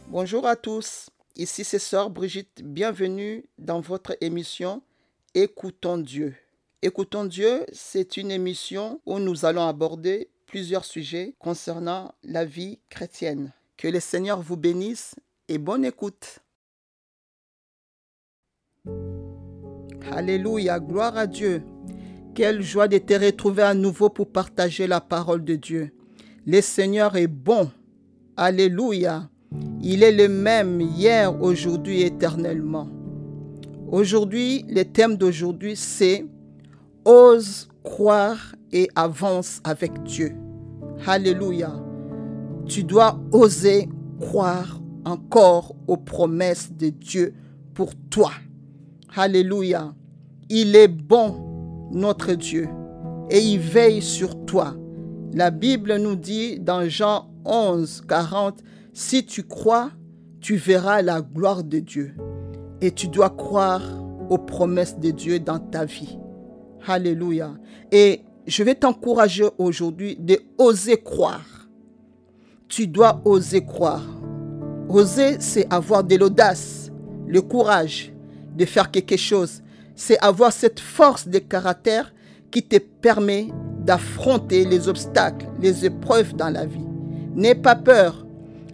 Bonjour à tous, ici c'est Sœur Brigitte, bienvenue dans votre émission Écoutons Dieu. Écoutons Dieu, c'est une émission où nous allons aborder plusieurs sujets concernant la vie chrétienne. Que le Seigneur vous bénisse et bonne écoute. Alléluia, gloire à Dieu. Quelle joie de te retrouver à nouveau pour partager la parole de Dieu. Le Seigneur est bon. Alléluia. Il est le même hier, aujourd'hui et éternellement. Aujourd'hui, le thème d'aujourd'hui, c'est « Ose croire et avance avec Dieu ». Alléluia. Tu dois oser croire encore aux promesses de Dieu pour toi. Alléluia. Il est bon, notre Dieu, et il veille sur toi. La Bible nous dit dans Jean 11, 40, « Si tu crois, tu verras la gloire de Dieu. » Et tu dois croire aux promesses de Dieu dans ta vie. Alléluia. Et je vais t'encourager aujourd'hui de oser croire. Tu dois oser croire. Oser, c'est avoir de l'audace, le courage de faire quelque chose. C'est avoir cette force de caractère qui te permet d'affronter les obstacles, les épreuves dans la vie. N'aie pas peur.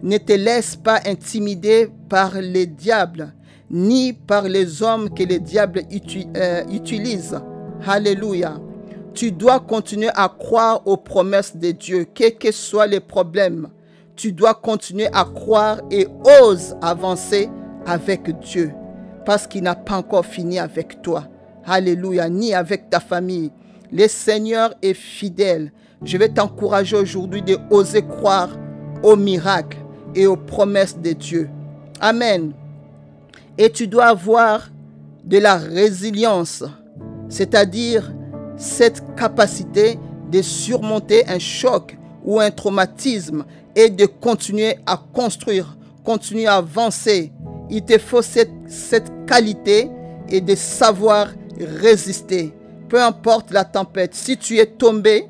Ne te laisse pas intimider par les diables, ni par les hommes que les diables utilisent. Alléluia. Tu dois continuer à croire aux promesses de Dieu, quels que soient les problèmes. Tu dois continuer à croire et ose avancer avec Dieu, parce qu'il n'a pas encore fini avec toi. Alléluia, ni avec ta famille. Le Seigneur est fidèle. Je vais t'encourager aujourd'hui de oser croire aux miracles et aux promesses de Dieu. Amen. Et tu dois avoir de la résilience, c'est-à-dire cette capacité de surmonter un choc ou un traumatisme et de continuer à construire, continuer à avancer. Il te faut cette qualité et de savoir résister. Peu importe la tempête, si tu es tombé,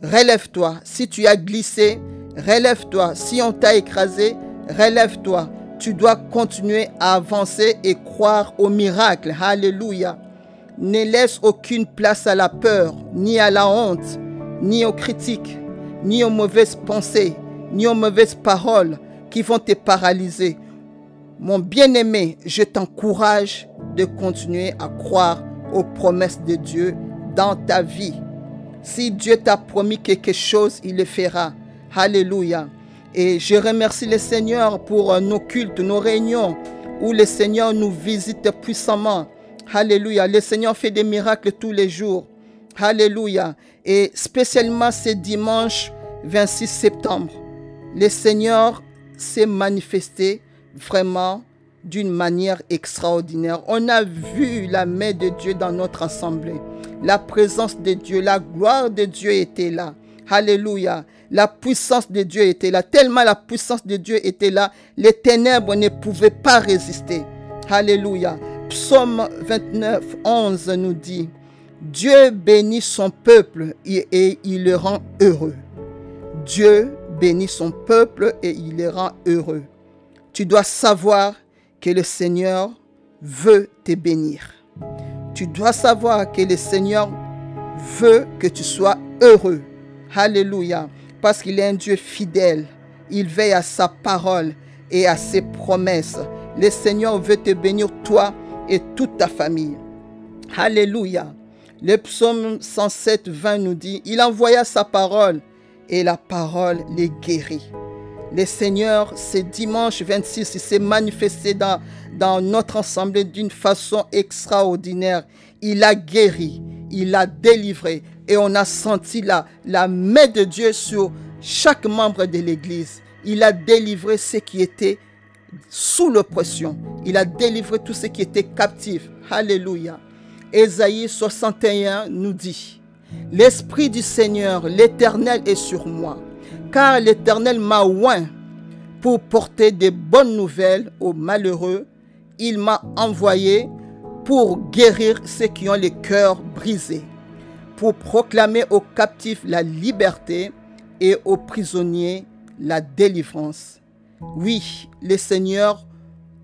relève-toi. Si tu as glissé, relève-toi. Si on t'a écrasé, relève-toi. Tu dois continuer à avancer et croire au miracle. Alléluia. Ne laisse aucune place à la peur, ni à la honte, ni aux critiques, ni aux mauvaises pensées, ni aux mauvaises paroles qui vont te paralyser. Mon bien-aimé, je t'encourage de continuer à croire aux promesses de Dieu dans ta vie. Si Dieu t'a promis quelque chose, il le fera. Alléluia. Et je remercie le Seigneur pour nos cultes, nos réunions, où le Seigneur nous visite puissamment. Alléluia. Le Seigneur fait des miracles tous les jours. Alléluia. Et spécialement ce dimanche 26 septembre, le Seigneur s'est manifesté vraiment d'une manière extraordinaire. On a vu la main de Dieu dans notre assemblée. La présence de Dieu, la gloire de Dieu était là. Alléluia. La puissance de Dieu était là. Tellement la puissance de Dieu était là, les ténèbres ne pouvaient pas résister. Alléluia. Psaume 29, 11 nous dit, Dieu bénit son peuple et il le rend heureux. Dieu bénit son peuple et il le rend heureux. Tu dois savoir que le Seigneur veut te bénir. Tu dois savoir que le Seigneur veut que tu sois heureux. Alléluia. Parce qu'il est un Dieu fidèle. Il veille à sa parole et à ses promesses. Le Seigneur veut te bénir toi et toute ta famille. Alléluia. Le psaume 107, 20 nous dit, il envoya sa parole et la parole les guérit. Le Seigneur, ce dimanche 26, il s'est manifesté dans notre assemblée d'une façon extraordinaire. Il a guéri, il a délivré et on a senti la main de Dieu sur chaque membre de l'Église. Il a délivré ceux qui étaient sous l'oppression. Il a délivré tous ceux qui étaient captifs. Alléluia. Ésaïe 61 nous dit, « L'Esprit du Seigneur, l'Éternel est sur moi, car l'Éternel m'a oint pour porter des bonnes nouvelles aux malheureux. Il m'a envoyé pour guérir ceux qui ont les cœurs brisés, pour proclamer aux captifs la liberté et aux prisonniers la délivrance. Oui, le Seigneur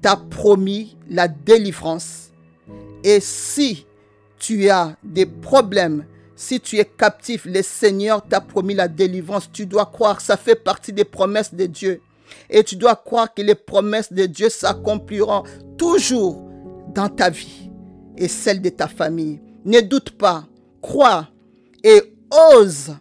t'a promis la délivrance. Et si tu as des problèmes, si tu es captif, le Seigneur t'a promis la délivrance. Tu dois croire que ça fait partie des promesses de Dieu. Et tu dois croire que les promesses de Dieu s'accompliront toujours dans ta vie et celle de ta famille. Ne doute pas, crois et ose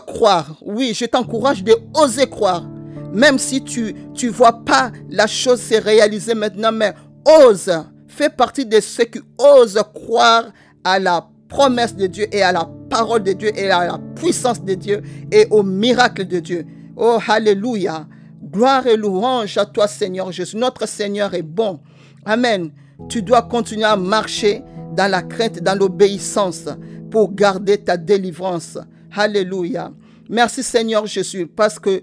croire. Oui, je t'encourage de oser croire. Même si tu ne vois pas la chose se réaliser maintenant, mais ose. Fais partie de ceux qui osent croire à la promesse de Dieu et à la parole de Dieu et à la puissance de Dieu et au miracle de Dieu. Oh, alléluia. Gloire et louange à toi, Seigneur Jésus. Notre Seigneur est bon. Amen. Tu dois continuer à marcher dans la crainte, dans l'obéissance pour garder ta délivrance. Alléluia. Merci, Seigneur Jésus, parce que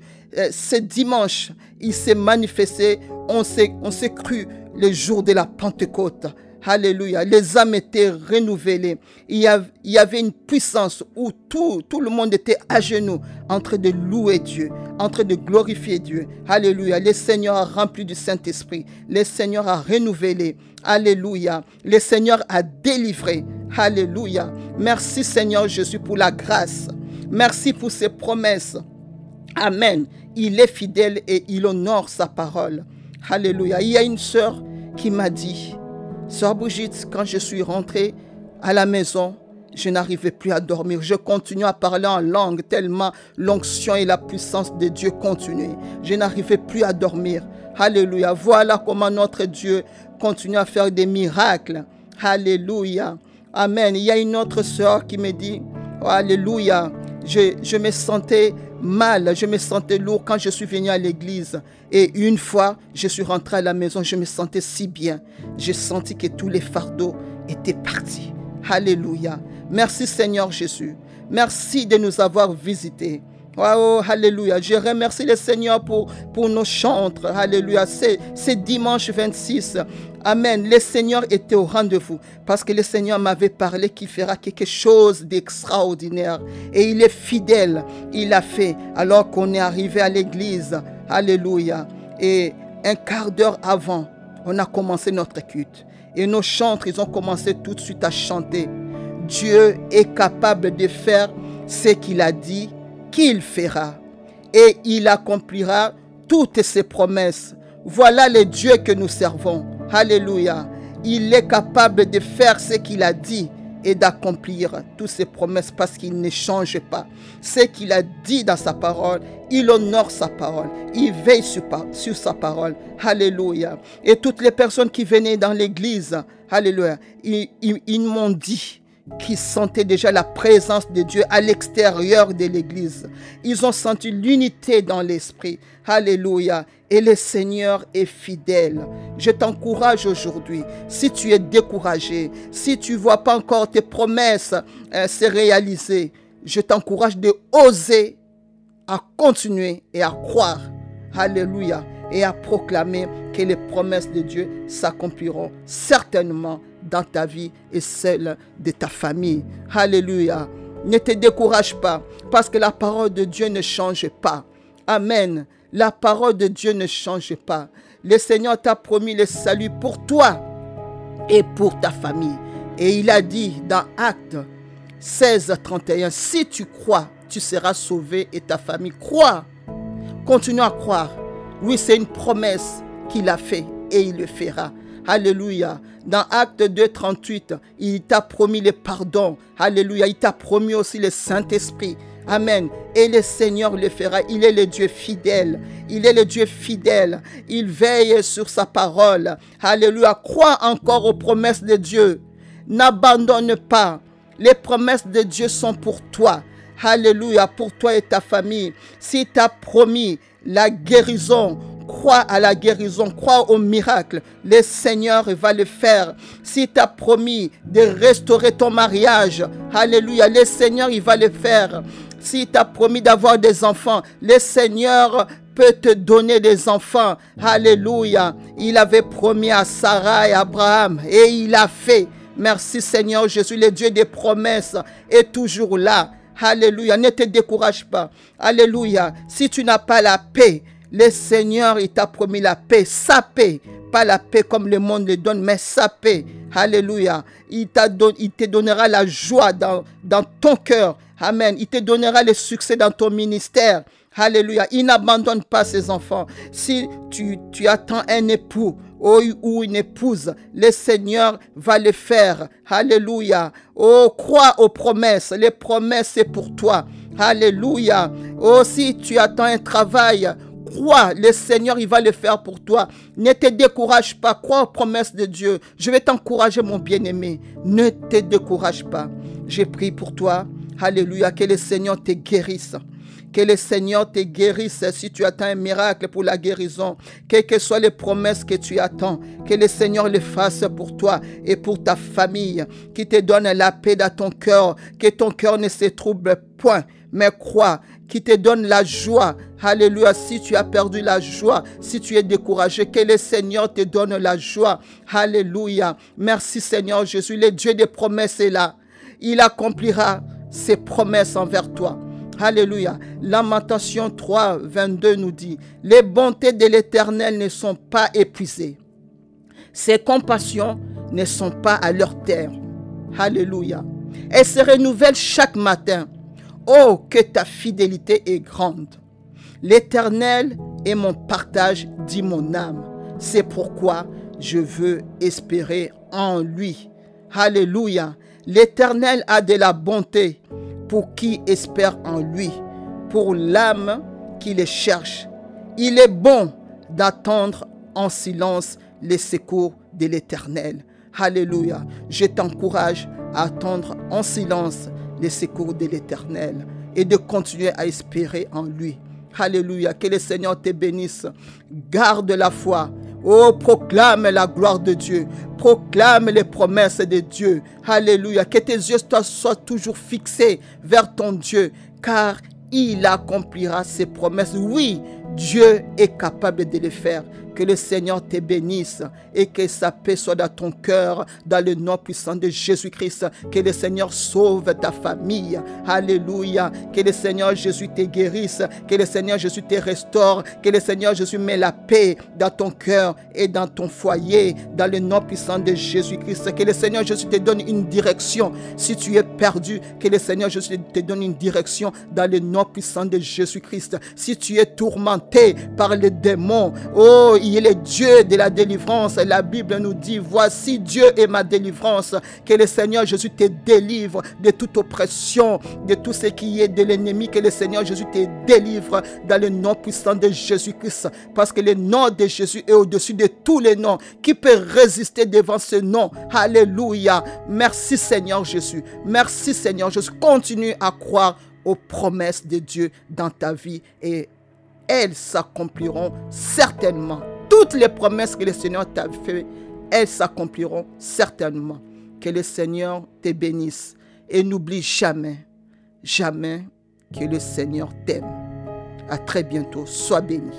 ce dimanche, il s'est manifesté. On s'est cru le jour de la Pentecôte. Alléluia. Les âmes étaient renouvelées. Il y avait une puissance où tout le monde était à genoux, en train de louer Dieu, en train de glorifier Dieu. Alléluia. Le Seigneur a rempli du Saint-Esprit. Le Seigneur a renouvelé. Alléluia. Le Seigneur a délivré. Alléluia. Merci, Seigneur Jésus, pour la grâce. Merci pour ses promesses. Amen. Il est fidèle et il honore sa parole. Alléluia. Il y a une sœur qui m'a dit, Sœur Brigitte, quand je suis rentrée à la maison, je n'arrivais plus à dormir. Je continuais à parler en langue tellement l'onction et la puissance de Dieu continuaient. Je n'arrivais plus à dormir. Alléluia. Voilà comment notre Dieu continue à faire des miracles. Alléluia. Amen. Il y a une autre sœur qui me dit, oh, alléluia, je me sentais mal, je me sentais lourd quand je suis venu à l'église. Et une fois, je suis rentré à la maison, je me sentais si bien. J'ai senti que tous les fardeaux étaient partis. Alléluia. Merci Seigneur Jésus. Merci de nous avoir visités. Oh, alléluia. Je remercie le Seigneur pour nos chantres. Alléluia. C'est dimanche 26. Amen. Le Seigneur était au rendez-vous parce que le Seigneur m'avait parlé qu'il fera quelque chose d'extraordinaire. Et il est fidèle. Il l'a fait alors qu'on est arrivé à l'église. Alléluia. Et un quart d'heure avant, on a commencé notre culte. Et nos chantres, ils ont commencé tout de suite à chanter. Dieu est capable de faire ce qu'il a dit qu'il fera. Et il accomplira toutes ses promesses. Voilà le Dieu que nous servons. Alléluia. Il est capable de faire ce qu'il a dit et d'accomplir toutes ses promesses parce qu'il ne change pas. Ce qu'il a dit dans sa parole, il honore sa parole. Il veille sur sa parole. Alléluia. Et toutes les personnes qui venaient dans l'église, alléluia, ils m'ont dit qu'ils sentaient déjà la présence de Dieu à l'extérieur de l'église. Ils ont senti l'unité dans l'esprit. Alléluia. Et le Seigneur est fidèle. Je t'encourage aujourd'hui, si tu es découragé, si tu ne vois pas encore tes promesses se réaliser, je t'encourage de oser à continuer et à croire. Alléluia. Et à proclamer que les promesses de Dieu s'accompliront certainement dans ta vie et celle de ta famille. Alléluia. Ne te décourage pas parce que la parole de Dieu ne change pas. Amen. La parole de Dieu ne change pas. Le Seigneur t'a promis le salut pour toi et pour ta famille. Et il a dit dans Actes 16, 31, si tu crois, tu seras sauvé et ta famille. Crois. Continue à croire. Oui, c'est une promesse qu'il a fait et il le fera. Alléluia. Dans Acte 2, 38, il t'a promis le pardon. Alléluia. Il t'a promis aussi le Saint-Esprit. Amen. Et le Seigneur le fera. Il est le Dieu fidèle. Il est le Dieu fidèle. Il veille sur sa parole. Alléluia. Crois encore aux promesses de Dieu. N'abandonne pas. Les promesses de Dieu sont pour toi. Alléluia. Pour toi et ta famille. S'il t'a promis la guérison, crois à la guérison, crois au miracle. Le Seigneur va le faire. S'il t'a promis de restaurer ton mariage, alléluia, le Seigneur il va le faire. S'il t'a promis d'avoir des enfants, le Seigneur peut te donner des enfants. Alléluia. Il avait promis à Sarah et Abraham et il a fait. Merci Seigneur Jésus, le Dieu des promesses est toujours là. Alléluia, ne te décourage pas. Alléluia, si tu n'as pas la paix, le Seigneur, il t'a promis la paix, sa paix. Pas la paix comme le monde le donne, mais sa paix. Alléluia. Il te donnera la joie dans ton cœur. Amen. Il te donnera le succès dans ton ministère. Alléluia. Il n'abandonne pas ses enfants. Si tu attends un époux ou une épouse, le Seigneur va le faire. Alléluia. Oh, crois aux promesses. Les promesses, c'est pour toi. Alléluia. Oh, si tu attends un travail, crois, le Seigneur, il va le faire pour toi. Ne te décourage pas. Crois aux promesses de Dieu. Je vais t'encourager, mon bien-aimé. Ne te décourage pas. Je prie pour toi. Alléluia. Que le Seigneur te guérisse. Que le Seigneur te guérisse si tu attends un miracle pour la guérison. Quelles que soient les promesses que tu attends, que le Seigneur les fasse pour toi et pour ta famille. Qu'il te donne la paix dans ton cœur. Que ton cœur ne se trouble point, mais crois. Qui te donne la joie. Alléluia. Si tu as perdu la joie, si tu es découragé, que le Seigneur te donne la joie. Alléluia. Merci Seigneur Jésus. Le Dieu des promesses est là. Il accomplira ses promesses envers toi. Alléluia. Lamentation 3, 22 nous dit, les bontés de l'Éternel ne sont pas épuisées. Ses compassions ne sont pas à leur terme. Alléluia. Elles se renouvellent chaque matin. Oh, que ta fidélité est grande. L'Éternel est mon partage, dit mon âme. C'est pourquoi je veux espérer en lui. Alléluia. L'Éternel a de la bonté pour qui espère en lui, pour l'âme qui le cherche. Il est bon d'attendre en silence les secours de l'Éternel. Alléluia. Je t'encourage à attendre en silence les secours de l'Éternel et de continuer à espérer en lui. Alléluia. Que le Seigneur te bénisse. Garde la foi. Oh, proclame la gloire de Dieu. Proclame les promesses de Dieu. Alléluia. Que tes yeux soient toujours fixés vers ton Dieu, car il accomplira ses promesses. Oui, Dieu est capable de le faire. Que le Seigneur te bénisse et que sa paix soit dans ton cœur, dans le nom puissant de Jésus-Christ. Que le Seigneur sauve ta famille. Alléluia. Que le Seigneur Jésus te guérisse. Que le Seigneur Jésus te restaure. Que le Seigneur Jésus met la paix dans ton cœur et dans ton foyer, dans le nom puissant de Jésus-Christ. Que le Seigneur Jésus te donne une direction. Si tu es perdu, que le Seigneur Jésus te donne une direction dans le nom puissant de Jésus-Christ. Si tu es tourmenté par les démons, oh, il est le Dieu de la délivrance. La Bible nous dit, voici Dieu est ma délivrance. Que le Seigneur Jésus te délivre de toute oppression, de tout ce qui est de l'ennemi. Que le Seigneur Jésus te délivre dans le nom puissant de Jésus-Christ. Parce que le nom de Jésus est au-dessus de tous les noms. Qui peut résister devant ce nom? Alléluia. Merci Seigneur Jésus. Merci Seigneur Jésus. Continue à croire aux promesses de Dieu dans ta vie et elles s'accompliront certainement. Toutes les promesses que le Seigneur t'a fait, elles s'accompliront certainement. Que le Seigneur te bénisse et n'oublie jamais, jamais que le Seigneur t'aime. À très bientôt. Sois béni.